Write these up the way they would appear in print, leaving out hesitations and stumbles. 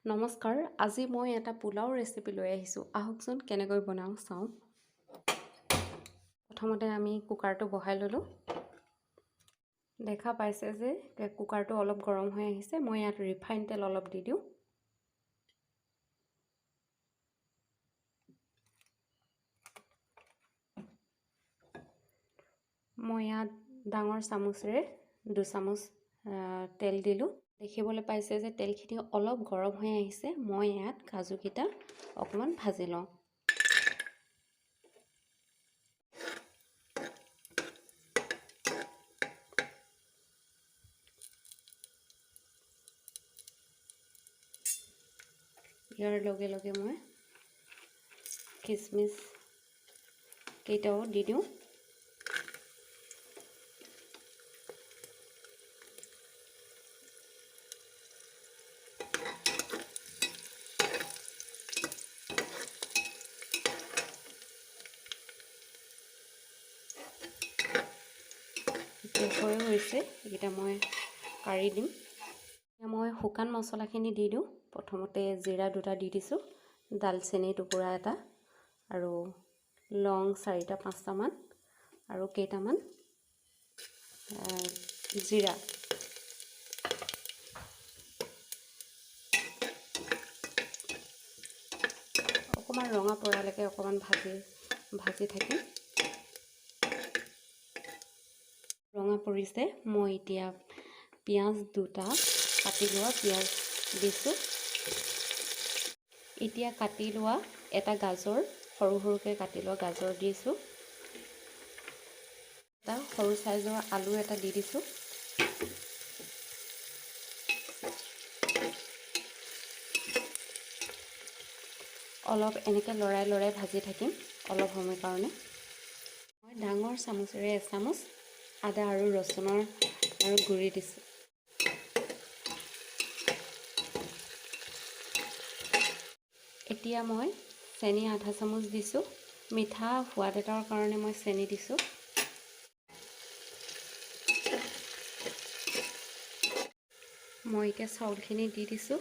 নমস্কাৰ, আজি মই এটা পোলাও ৰেচিপি লৈ আহিছোঁ। আহকচোন কেনেকৈ বনাওঁ চাওঁ। প্ৰথমতে আমি কুকাৰটো বহাই ল'লোঁ। দেখা পাইছে যে কুকাৰটো অলপ গৰম হৈ আহিছে। মই ইয়াত ৰিফাইন তেল অলপ দি দিওঁ। মই ইয়াত ডাঙৰ চামুচেৰে 2 চামুচ তেল দিলোঁ। দেখিবলৈ পাইছে যে তেলখিনি অলপ গৰম হৈ আহিছে। মই ইয়াত কাজুকেইটা অকণমান ভাজি লওঁ। ইয়াৰ লগে লগে মই কিচমিচ কেইটাও দি দিওঁ। হৈ হৈছে, এইকেইটা মই কাঢ়ি দিম। এতিয়া মই শুকান মছলাখিনি দি দিওঁ। প্ৰথমতে জিৰা 2টা দি দিছোঁ, ডালচেনি টুকুৰা এটা, আৰু লং 4-5টামান, আৰু কেইটামান জিৰা। অকণমান ৰঙা পৰালৈকে অকণমান ভাজি থাকিম। ৰঙা পৰিছে। মই এতিয়া পিঁয়াজ 2টা কাটি লোৱা পিঁয়াজ দিছোঁ। এতিয়া কাটি লোৱা এটা গাজৰ, সৰু সৰুকৈ কাটি লোৱা গাজৰ দিছোঁ। এটা সৰু চাইজৰ আলু এটা দি দিছোঁ। অলপ এনেকৈ লৰাই লৰাই ভাজি থাকিম অলপ সময়ৰ কাৰণে। মই ডাঙৰ চামুচেৰে 1 চামুচ আদা আৰু ৰচুনৰ গুড়ি দিছোঁ। এতিয়া মই চেনি 1/2 চামুচ দিছোঁ। মিঠা সোৱাদ এটাৰ কাৰণে মই চেনি দিছোঁ। মই এতিয়া চাউলখিনি দি দিছোঁ।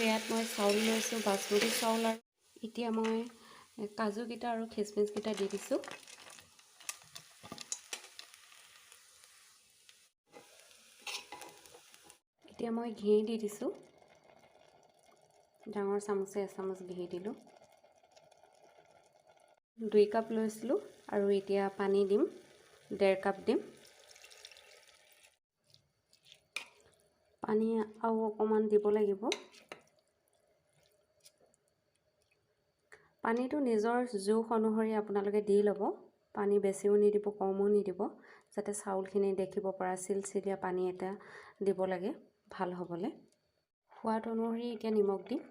ইয়াত মই চাউল লৈছোঁ, বাচমতি চাউল। আৰু এতিয়া মই কাজুকেইটা আৰু খিচমিচকেইটা দি দিছোঁ। এতিয়া মই ঘি দি দিছোঁ। ডাঙৰ চামুচে 1 চামুচ ঘি দিলোঁ। 2 কাপ লৈছিলোঁ, আৰু এতিয়া পানী দিম, 1.5 কাপ দিম। পানী আৰু অকণমান দিব লাগিব। পানীটো নিজৰ জোখ অনুসৰি আপোনালোকে দি ল'ব। পানী বেছিও নিদিব, কমো নিদিব, যাতে চাউলখিনি দেখিব পৰা চিলচিলীয়া পানী এটা দিব লাগে ভাল হ'বলৈ। সোৱাদ অনুসৰি এতিয়া নিমখ দিম।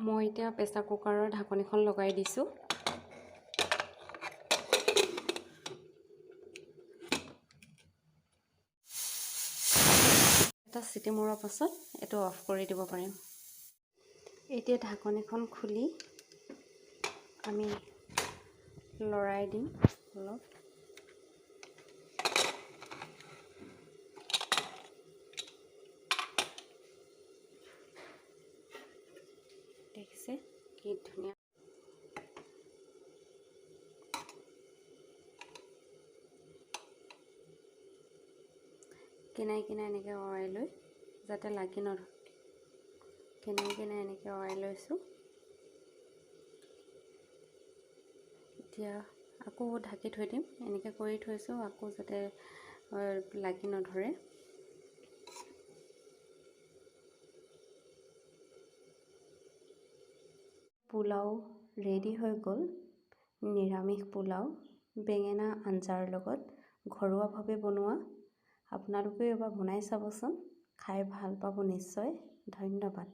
মই এতিয়া প্ৰেছাৰ কুকাৰৰ ঢাকনিখন লগাই দিছোঁ। এটা চিটি মৰাৰ পাছত এইটো অফ কৰি দিব পাৰিম। এতিয়া ঢাকনিখন খুলি আমি লৰাই দিম অলপ। দেখিছে কি ধুনীয়া। কিনাই কিনাই এনেকৈ অৰাই লৈ যাতে লাগি নধৰে, কিনাই কিনাই এনেকৈ অৰাই লৈছোঁ। এতিয়া আকৌ ঢাকি থৈ দিম। এনেকৈ কৰি থৈছোঁ, আকৌ যাতে লাগি নধৰে। পোলাও ৰেডি হৈ গ'ল। নিৰামিষ পোলাও বেঙেনা আঞ্জাৰ লগত ঘৰুৱাভাৱে বনোৱা। আপোনালোকেও এবাৰ বনাই চাবচোন, খাই ভাল পাব নিশ্চয়। ধন্যবাদ।